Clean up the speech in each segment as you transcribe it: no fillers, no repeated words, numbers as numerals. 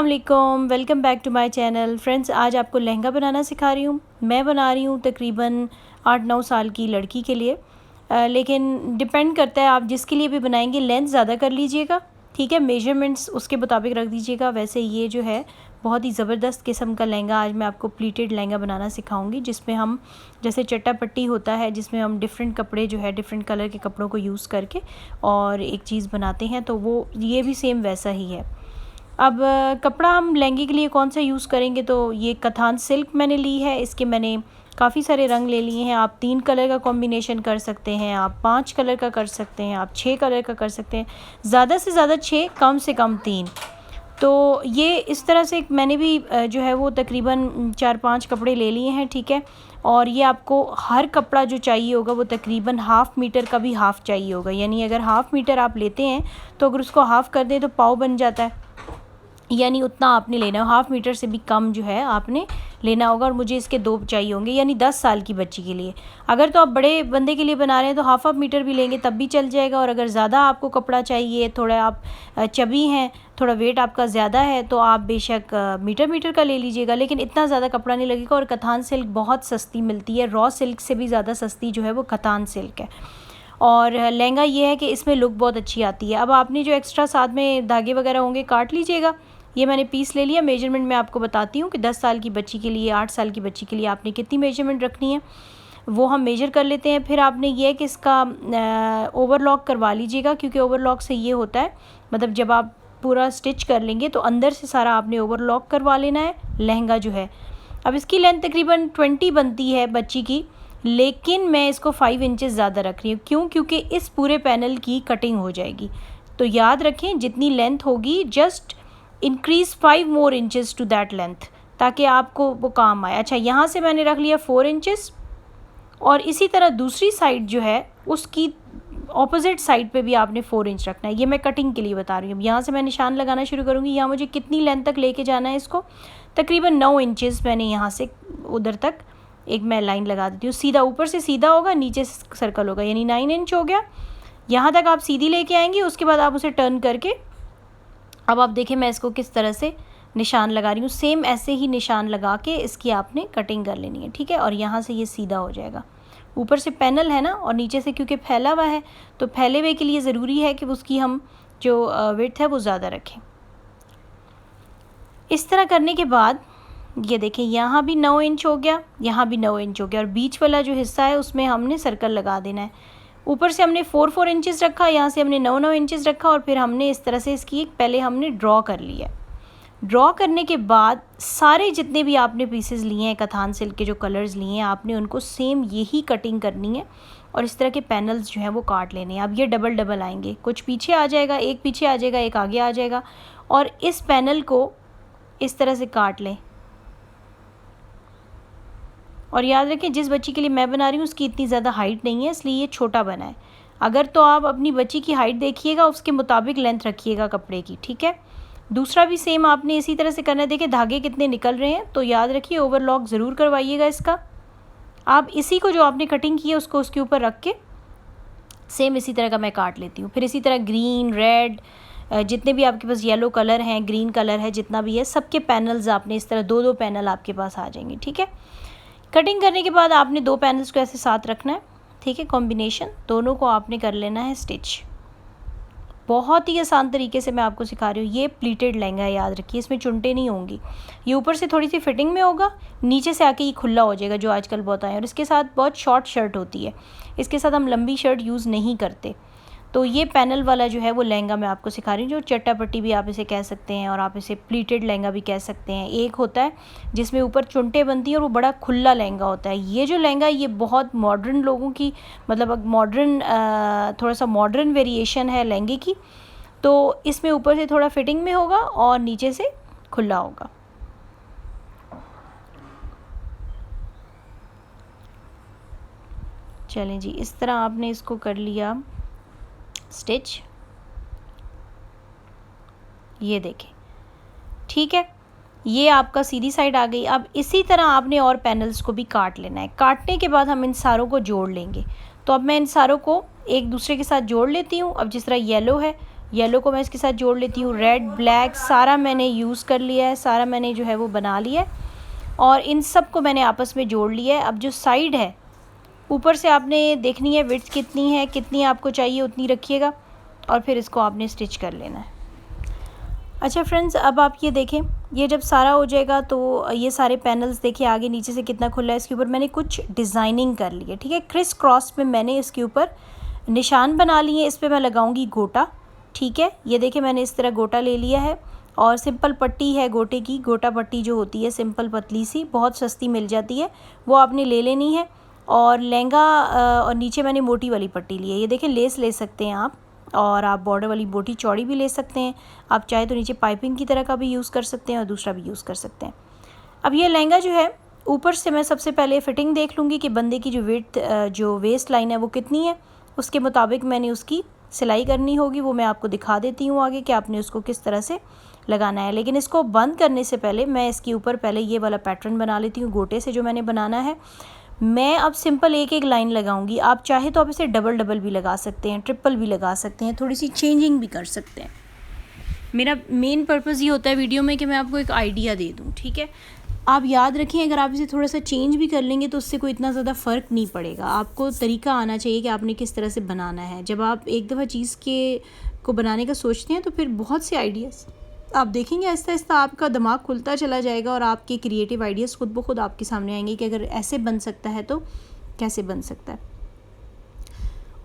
अस्सलाम, welcome back to my channel. Friends, आज आपको लहंगा बनाना सिखा रही हूँ। मैं बना रही हूँ तकरीबन 8-9 साल की लड़की के लिए, लेकिन डिपेंड करता है आप जिसके लिए भी बनाएंगे लेंथ ज़्यादा कर लीजिएगा, ठीक है। मेजरमेंट्स उसके मुताबिक रख दीजिएगा। वैसे ये जो है बहुत ही ज़बरदस्त किस्म का लहंगा, आज मैं आपको प्लीटेड लहंगा बनाना सिखाऊंगी, जिसमें हम जैसे चट्टा पट्टी होता है, जिसमें हम डिफरेंट कपड़े जो है डिफरेंट कलर के कपड़ों को यूज़ करके और एक चीज़ बनाते हैं, तो वो ये भी सेम वैसा ही है। अब कपड़ा हम लहंगे के लिए कौन सा यूज़ करेंगे, तो ये कथान सिल्क मैंने ली है। इसके मैंने काफ़ी सारे रंग ले लिए हैं। आप 3 कलर का कॉम्बिनेशन कर सकते हैं, आप 5 कलर का कर सकते हैं, आप 6 कलर का कर सकते हैं, ज़्यादा से ज़्यादा 6, कम से कम 3। तो ये इस तरह से मैंने भी जो है वो तकरीबन 4-5 कपड़े ले लिए हैं, ठीक है। और ये आपको हर कपड़ा जो चाहिए होगा वो तकरीबन हाफ़ मीटर का भी हाफ़ चाहिए होगा, यानी अगर हाफ़ मीटर आप लेते हैं तो अगर उसको हाफ़ कर दें तो पाव बन जाता है, यानी उतना आपने लेना है। हाफ़ मीटर से भी कम जो है आपने लेना होगा। और मुझे इसके 2 चाहिए होंगे, यानी 10 साल की बच्ची के लिए। अगर तो आप बड़े बंदे के लिए बना रहे हैं तो हाफ़ मीटर भी लेंगे तब भी चल जाएगा। और अगर ज़्यादा आपको कपड़ा चाहिए, थोड़ा आप चबी हैं, थोड़ा वेट आपका ज़्यादा है, तो आप बेशक मीटर का ले लीजिएगा, लेकिन इतना ज़्यादा कपड़ा नहीं लगेगा। और कथान सिल्क बहुत सस्ती मिलती है, रॉ सिल्क से भी ज़्यादा सस्ती जो है वो कथान सिल्क है। और लहंगा ये है कि इसमें लुक बहुत अच्छी आती है। अब आपने जो एक्स्ट्रा साथ में धागे वगैरह होंगे काट लीजिएगा। ये मैंने पीस ले लिया। मेजरमेंट मैं आपको बताती हूँ कि 10 साल की बच्ची के लिए, 8 साल की बच्ची के लिए आपने कितनी मेजरमेंट रखनी है, वो हम मेजर कर लेते हैं। फिर आपने ये है कि इसका ओवरलॉक करवा लीजिएगा, क्योंकि ओवरलॉक से ये होता है, मतलब जब आप पूरा स्टिच कर लेंगे तो अंदर से सारा आपने ओवरलॉक करवा लेना है लहंगा जो है। अब इसकी लेंथ तकरीबन 20 बनती है बच्ची की, लेकिन मैं इसको 5 इंचज़ ज़्यादा रख रही हूँ। क्यों? क्योंकि इस पूरे पैनल की कटिंग हो जाएगी। तो याद रखें, जितनी लेंथ होगी just increase 5 more inches to that length, ताकि आपको वो काम आए। अच्छा, यहाँ से मैंने रख लिया 4 इंचज़, और इसी तरह दूसरी साइड जो है उसकी ऑपोजिट साइड पे भी आपने 4 इंच रखना है। ये मैं कटिंग के लिए बता रही हूँ। यहाँ से मैं निशान लगाना शुरू करूँगी। यहाँ मुझे कितनी लेंथ तक लेके जाना है इसको, तकरीबन 9 इंचज़ मैंने यहाँ से उधर तक एक मैं लाइन लगा देती हूँ। सीधा ऊपर से सीधा होगा, नीचे से सर्कल होगा, यानी 9 इंच हो गया। यहाँ तक आप सीधी लेके आएंगी, उसके बाद आप उसे टर्न करके, अब आप देखें मैं इसको किस तरह से निशान लगा रही हूँ। सेम ऐसे ही निशान लगा के इसकी आपने कटिंग कर लेनी है, ठीक है। और यहाँ से ये सीधा हो जाएगा। ऊपर से पैनल है ना, और नीचे से क्योंकि फैला हुआ है, तो फैले हुए के लिए ज़रूरी है कि उसकी हम जो विड्थ है वो ज़्यादा रखें। इस तरह करने के बाद ये देखें, यहाँ भी 9 इंच हो गया, यहाँ भी 9 इंच हो गया, और बीच वाला जो हिस्सा है उसमें हमने सर्कल लगा देना है। ऊपर से हमने 4-4 इंचज़ रखा, यहाँ से हमने 9-9 इंचज़ रखा, और फिर हमने इस तरह से इसकी पहले हमने ड्रॉ कर लिया। ड्रॉ करने के बाद सारे जितने भी आपने पीसेस लिए हैं कथान सिल्क के, जो कलर्स लिए हैं आपने, उनको सेम यही कटिंग करनी है, और इस तरह के पैनल्स जो हैं वो काट लेने हैं। अब ये डबल डबल आएंगे, कुछ पीछे आ जाएगा, एक पीछे आ जाएगा, एक आगे आ जाएगा, और इस पैनल को इस तरह से काट लें। और याद रखें, जिस बच्ची के लिए मैं बना रही हूँ उसकी इतनी ज़्यादा हाइट नहीं है, इसलिए ये छोटा बना है। अगर तो आप अपनी बच्ची की हाइट देखिएगा, उसके मुताबिक लेंथ रखिएगा कपड़े की, ठीक है। दूसरा भी सेम आपने इसी तरह से करना है। देखिए धागे कितने निकल रहे हैं, तो याद रखिए ओवरलॉक ज़रूर करवाइएगा इसका। आप इसी को जो आपने कटिंग की है उसको उसके ऊपर रख के सेम इसी तरह का मैं काट लेती हूँ। फिर इसी तरह ग्रीन, रेड, जितने भी आपके पास येलो कलर हैं, ग्रीन कलर है, जितना भी है, सबके पैनल्स आपने इस तरह 2-2 पैनल आपके पास आ जाएंगे, ठीक है। कटिंग करने के बाद आपने 2 पैनल्स को ऐसे साथ रखना है, ठीक है। कॉम्बिनेशन दोनों को आपने कर लेना है स्टिच। बहुत ही आसान तरीके से मैं आपको सिखा रही हूँ। ये प्लीटेड लहंगा है, याद रखिए, इसमें चुनटे नहीं होंगी। ये ऊपर से थोड़ी सी फिटिंग में होगा, नीचे से आके ये खुला हो जाएगा, जो आजकल बहुत आए हैं। और इसके साथ बहुत शॉर्ट शर्ट होती है, इसके साथ हम लंबी शर्ट यूज़ नहीं करते। तो ये पैनल वाला जो है वो लहंगा मैं आपको सिखा रही हूँ, जो चट्टा पट्टी भी आप इसे कह सकते हैं, और आप इसे प्लीटेड लहंगा भी कह सकते हैं। एक होता है जिसमें ऊपर चुनटे बनती है और वो बड़ा खुला लहंगा होता है। ये जो लहंगा है ये बहुत मॉडर्न लोगों की, मतलब मॉडर्न, थोड़ा सा मॉडर्न वेरिएशन है लहंगे की। तो इसमें ऊपर से थोड़ा फिटिंग में होगा और नीचे से खुला होगा। चलें जी, इस तरह आपने इसको कर लिया स्टिच, ये देखें, ठीक है। ये आपका सीधी साइड आ गई। अब इसी तरह आपने और पैनल्स को भी काट लेना है। काटने के बाद हम इन सारों को जोड़ लेंगे। तो अब मैं इन सारों को एक दूसरे के साथ जोड़ लेती हूँ। अब जिस तरह येलो है, येलो को मैं इसके साथ जोड़ लेती हूँ, रेड ब्लैक सारा मैंने यूज़ कर लिया है, सारा मैंने जो है वो बना लिया है और इन सब को मैंने आपस में जोड़ लिया है। अब जो साइड है ऊपर से आपने देखनी है विड्थ कितनी है, कितनी आपको चाहिए उतनी रखिएगा और फिर इसको आपने स्टिच कर लेना है। अच्छा फ्रेंड्स, अब आप ये देखें, ये जब सारा हो जाएगा तो ये सारे पैनल्स देखिए आगे नीचे से कितना खुला है। इसके ऊपर मैंने कुछ डिज़ाइनिंग कर ली है, ठीक है। क्रिस क्रॉस में मैंने इसके ऊपर निशान बना लिए, इस पर मैं लगाऊंगी गोटा, ठीक है। ये देखिए मैंने इस तरह गोटा ले लिया है और सिंपल पट्टी है गोटे की, गोटा पट्टी जो होती है सिंपल पतली सी, बहुत सस्ती मिल जाती है, वो आपने ले लेनी है। और लहंगा और नीचे मैंने मोटी वाली पट्टी ली है। ये देखें लेस ले सकते हैं आप, और आप बॉर्डर वाली बोटी चौड़ी भी ले सकते हैं। आप चाहे तो नीचे पाइपिंग की तरह का भी यूज़ कर सकते हैं और दूसरा भी यूज़ कर सकते हैं। अब ये लहंगा जो है ऊपर से मैं सबसे पहले फ़िटिंग देख लूँगी कि बंदे की जो विड्थ जो वेस्ट लाइन है वो कितनी है, उसके मुताबिक मैंने उसकी सिलाई करनी होगी। वो मैं आपको दिखा देती हूँ आगे कि आपने उसको किस तरह से लगाना है। लेकिन इसको बंद करने से पहले मैं इसके ऊपर पहले ये वाला पैटर्न बना लेती हूँ गोटे से जो मैंने बनाना है। मैं अब सिंपल एक एक लाइन लगाऊंगी, आप चाहे तो आप इसे डबल डबल भी लगा सकते हैं, ट्रिपल भी लगा सकते हैं, थोड़ी सी चेंजिंग भी कर सकते हैं। मेरा मेन पर्पज़ ये होता है वीडियो में कि मैं आपको एक आइडिया दे दूं, ठीक है। आप याद रखें अगर आप इसे थोड़ा सा चेंज भी कर लेंगे तो उससे कोई इतना ज़्यादा फ़र्क नहीं पड़ेगा। आपको तरीका आना चाहिए कि आपने किस तरह से बनाना है। जब आप एक दफ़ा चीज़ को बनाने का सोचते हैं तो फिर बहुत से आइडियाज़ आप देखेंगे, आहिस्ता आहिस्ता आपका दिमाग खुलता चला जाएगा और आपके क्रिएटिव आइडियाज़ खुद ब खुद आपके सामने आएंगे कि अगर ऐसे बन सकता है तो कैसे बन सकता है।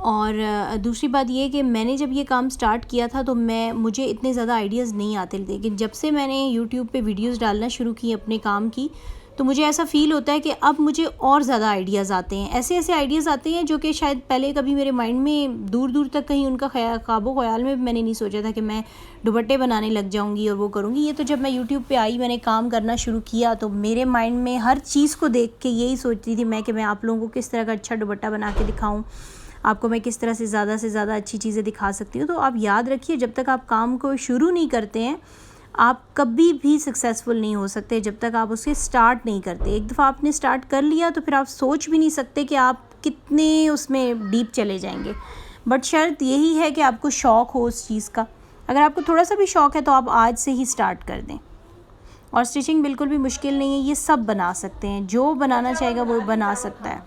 और दूसरी बात ये कि मैंने जब ये काम स्टार्ट किया था तो मुझे इतने ज़्यादा आइडियाज़ नहीं आते थे, लेकिन जब से मैंने यूट्यूब पे वीडियोस डालना शुरू की अपने काम की तो मुझे ऐसा फ़ील होता है कि अब मुझे और ज़्यादा आइडियाज़ आते हैं। ऐसे ऐसे आइडियाज़ आते हैं जो कि शायद पहले कभी मेरे माइंड में दूर दूर तक कहीं उनका ख्वाबो ख्याल में भी मैंने नहीं सोचा था कि मैं दुपट्टे बनाने लग जाऊँगी और वो करूँगी। ये तो जब मैं यूट्यूब पर आई, मैंने काम करना शुरू किया तो मेरे माइंड में हर चीज़ को देख के यही सोचती थी मैं कि मैं आप लोगों को किस तरह का अच्छा दुपट्टा बना के दिखाऊँ, आपको मैं किस तरह से ज़्यादा अच्छी चीज़ें दिखा सकती हूँ। तो आप याद रखिए जब तक आप काम को शुरू नहीं करते हैं आप कभी भी सक्सेसफुल नहीं हो सकते जब तक आप उसे स्टार्ट नहीं करते। एक दफ़ा आपने स्टार्ट कर लिया तो फिर आप सोच भी नहीं सकते कि आप कितने उसमें डीप चले जाएंगे। बट शर्त यही है कि आपको शौक़ हो उस चीज़ का। अगर आपको थोड़ा सा भी शौक़ है तो आप आज से ही स्टार्ट कर दें। और स्टिचिंग बिल्कुल भी मुश्किल नहीं है, ये सब बना सकते हैं, जो बनाना चाहेगा वो बना सकता है।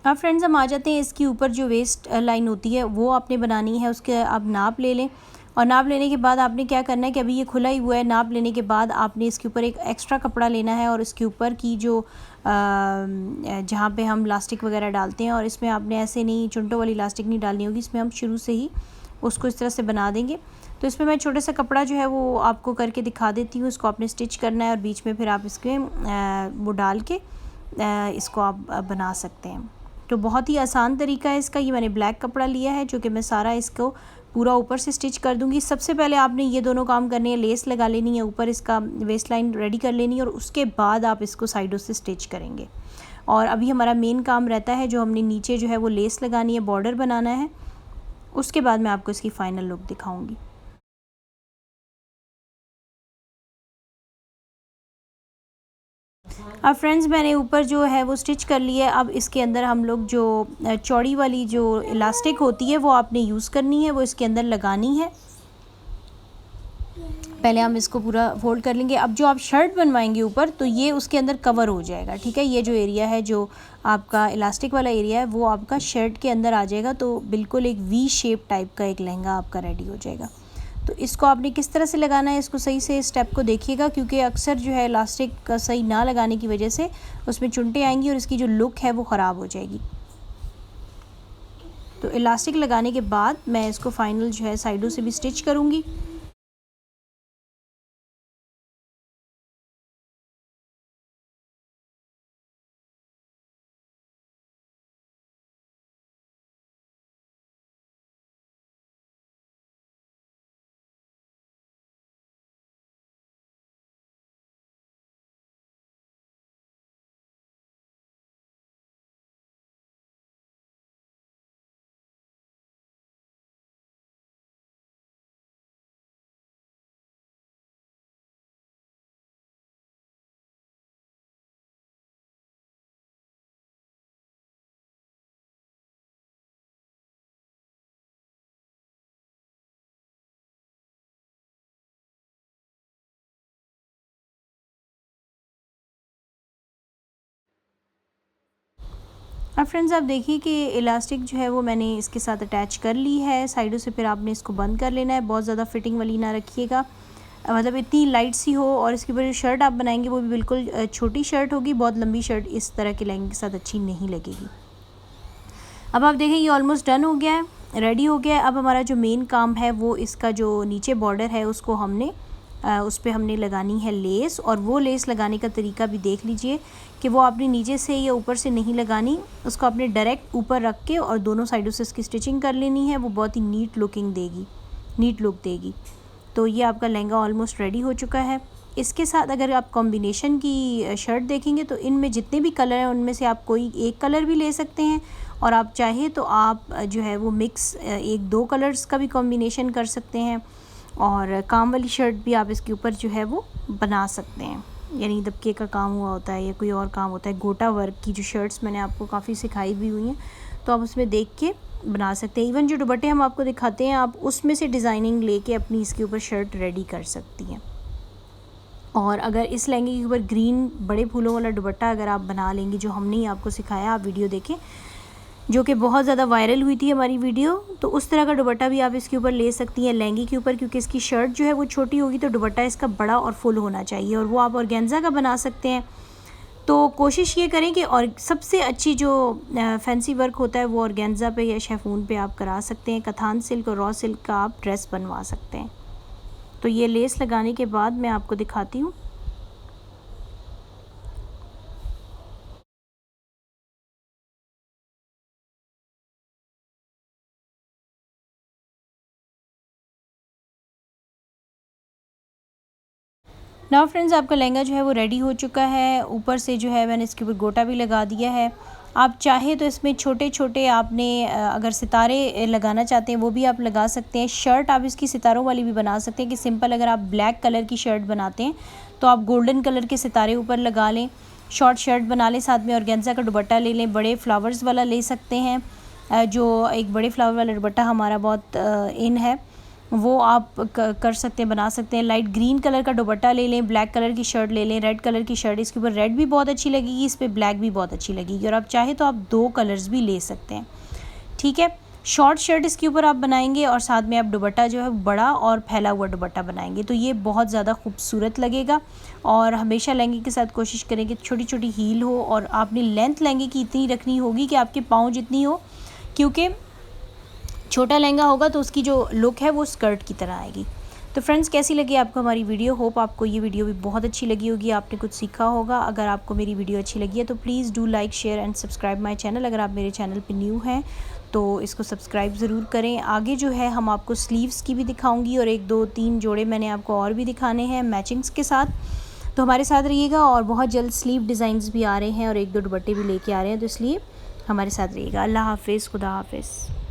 अब फ्रेंड्स हम आ जाते हैं इसके ऊपर जो वेस्ट लाइन होती है वो आपने बनानी है। उसके आप नाप ले लें और नाप लेने के बाद आपने क्या करना है कि अभी ये खुला ही हुआ है, नाप लेने के बाद आपने इसके ऊपर एक एक्स्ट्रा कपड़ा लेना है और इसके ऊपर की जो जहाँ पे हम लास्टिक वगैरह डालते हैं, और इसमें आपने ऐसे नहीं चुनटों वाली लास्टिक नहीं डालनी होगी, इसमें हम शुरू से ही उसको इस तरह से बना देंगे। तो इसमें मैं छोटा सा कपड़ा जो है वो आपको करके दिखा देती हूँ। इसको आपने स्टिच करना है और बीच में फिर आप इसके वो डाल के इसको आप बना सकते हैं। तो बहुत ही आसान तरीका है इसका। ये मैंने ब्लैक कपड़ा लिया है जो कि मैं सारा इसको पूरा ऊपर से स्टिच कर दूंगी। सबसे पहले आपने ये दोनों काम करने हैं, लेस लगा लेनी है, ऊपर इसका वेस्ट लाइन रेडी कर लेनी है और उसके बाद आप इसको साइडों से स्टिच करेंगे। और अभी हमारा मेन काम रहता है जो हमने नीचे जो है वो लेस लगानी है, बॉर्डर बनाना है, उसके बाद मैं आपको इसकी फ़ाइनल लुक दिखाऊँगी। अब फ्रेंड्स मैंने ऊपर जो है वो स्टिच कर लिया है। अब इसके अंदर हम लोग जो चौड़ी वाली जो इलास्टिक होती है वो आपने यूज़ करनी है, वो इसके अंदर लगानी है। पहले हम इसको पूरा फोल्ड कर लेंगे। अब जो आप शर्ट बनवाएंगे ऊपर तो ये उसके अंदर कवर हो जाएगा, ठीक है। ये जो एरिया है जो आपका इलास्टिक वाला एरिया है वो आपका शर्ट के अंदर आ जाएगा, तो बिल्कुल एक वी शेप टाइप का एक लहंगा आपका रेडी हो जाएगा। तो इसको आपने किस तरह से लगाना है, इसको सही से स्टेप को देखिएगा, क्योंकि अक्सर जो है इलास्टिक का सही ना लगाने की वजह से उसमें चुनटे आएंगी और इसकी जो लुक है वो ख़राब हो जाएगी। तो इलास्टिक लगाने के बाद मैं इसको फाइनल जो है साइडों से भी स्टिच करूँगी। अब फ्रेंड्स आप देखिए कि इलास्टिक जो है वो मैंने इसके साथ अटैच कर ली है साइडों से। फिर आपने इसको बंद कर लेना है, बहुत ज़्यादा फिटिंग वाली ना रखिएगा, मतलब इतनी लाइट सी हो। और इसके ऊपर जो शर्ट आप बनाएंगे वो भी बिल्कुल छोटी शर्ट होगी, बहुत लंबी शर्ट इस तरह के लहंगे के साथ अच्छी नहीं लगेगी। अब आप देखें ये ऑलमोस्ट डन हो गया है, रेडी हो गया है। अब हमारा जो मेन काम है वो इसका जो नीचे बॉर्डर है उसको हमने उस पर हमने लगानी है लेस। और वो लेस लगाने का तरीका भी देख लीजिए कि वो आपने नीचे से या ऊपर से नहीं लगानी, उसको आपने डायरेक्ट ऊपर रख के और दोनों साइडों से इसकी स्टिचिंग कर लेनी है। वो बहुत ही नीट लुक देगी। तो ये आपका लहंगा ऑलमोस्ट रेडी हो चुका है। इसके साथ अगर आप कॉम्बिनेशन की शर्ट देखेंगे तो इनमें जितने भी कलर हैं उनमें से आप कोई एक कलर भी ले सकते हैं, और आप चाहे तो आप जो है वो मिक्स 1-2 कलर्स का भी कॉम्बिनेशन कर सकते हैं। और काम वाली शर्ट भी आप इसके ऊपर जो है वो बना सकते हैं, यानी दबके का काम हुआ होता है या कोई और काम होता है। गोटा वर्क की जो शर्ट्स मैंने आपको काफ़ी सिखाई भी हुई हैं, तो आप उसमें देख के बना सकते हैं। इवन जो दुपट्टे हम आपको दिखाते हैं आप उसमें से डिज़ाइनिंग लेके अपनी इसके ऊपर शर्ट रेडी कर सकती हैं। और अगर इस लहंगे के ऊपर ग्रीन बड़े फूलों वाला दुपट्टा अगर आप बना लेंगे, जो हमने ही आपको सिखाया, आप वीडियो देखें जो कि बहुत ज़्यादा वायरल हुई थी हमारी वीडियो, तो उस तरह का दुपट्टा भी आप इसके ऊपर ले सकती हैं लहंगे के ऊपर। क्योंकि इसकी शर्ट जो है वो छोटी होगी तो दुपट्टा इसका बड़ा और फुल होना चाहिए, और वो आप ऑर्गेन्जा का बना सकते हैं। तो कोशिश ये करें कि और सबसे अच्छी जो फैंसी वर्क होता है वो ऑर्गेन्जा पे या शेफून पे आप करा सकते हैं। कथान सिल्क और रॉ सिल्क का आप ड्रेस बनवा सकते हैं। तो ये लेस लगाने के बाद मैं आपको दिखाती हूँ। नाउ फ्रेंड्स आपका लहंगा जो है वो रेडी हो चुका है। ऊपर से जो है मैंने इसके ऊपर गोटा भी लगा दिया है। आप चाहे तो इसमें छोटे छोटे आपने अगर सितारे लगाना चाहते हैं वो भी आप लगा सकते हैं। शर्ट आप इसकी सितारों वाली भी बना सकते हैं कि सिंपल अगर आप ब्लैक कलर की शर्ट बनाते हैं तो आप गोल्डन कलर के सितारे ऊपर लगा लें, शॉर्ट शर्ट बना लें, साथ में ऑर्गेन्जा का दुपट्टा ले लें, बड़े फ्लावर्स वाला ले सकते हैं। जो एक बड़े फ्लावर वाला दुपट्टा हमारा बहुत इन है वो आप कर सकते हैं, बना सकते हैं। लाइट ग्रीन कलर का दुपट्टा ले लें, ब्लैक कलर की शर्ट ले लें, रेड कलर की शर्ट, इसके ऊपर रेड भी बहुत अच्छी लगेगी, इस पर ब्लैक भी बहुत अच्छी लगेगी। और आप चाहे तो आप 2 कलर्स भी ले सकते हैं, ठीक है। शॉर्ट शर्ट इसके ऊपर आप बनाएंगे और साथ में आप दुपट्टा जो है बड़ा और फैला हुआ दुपट्टा बनाएंगे तो ये बहुत ज़्यादा खूबसूरत लगेगा। और हमेशा लहंगे के साथ कोशिश करें कि छोटी छोटी हील हो, और आपने लेंथ लहंगे की इतनी रखनी होगी कि आपके पाँव जितनी हो, क्योंकि छोटा लहंगा होगा तो उसकी जो लुक है वो स्कर्ट की तरह आएगी। तो फ्रेंड्स कैसी लगी आपको हमारी वीडियो? होप आपको ये वीडियो भी बहुत अच्छी लगी होगी, आपने कुछ सीखा होगा। अगर आपको मेरी वीडियो अच्छी लगी है तो please do like, share and subscribe my channel. अगर आप मेरे चैनल पे न्यू हैं तो इसको सब्सक्राइब ज़रूर करें। आगे जो है हम आपको स्लीव्स की भी दिखाऊँगी और 1-2-3 जोड़े मैंने आपको और भी दिखाने हैं मैचिंग्स के साथ। तो हमारे साथ रहिएगा, और बहुत जल्द स्लीव डिज़ाइंस भी आ रहे हैं और 1-2 दुपट्टे भी लेके आ रहे हैं, तो इसलिए हमारे साथ रहिएगा। अल्लाह हाफिज़, खुदा हाफिज़।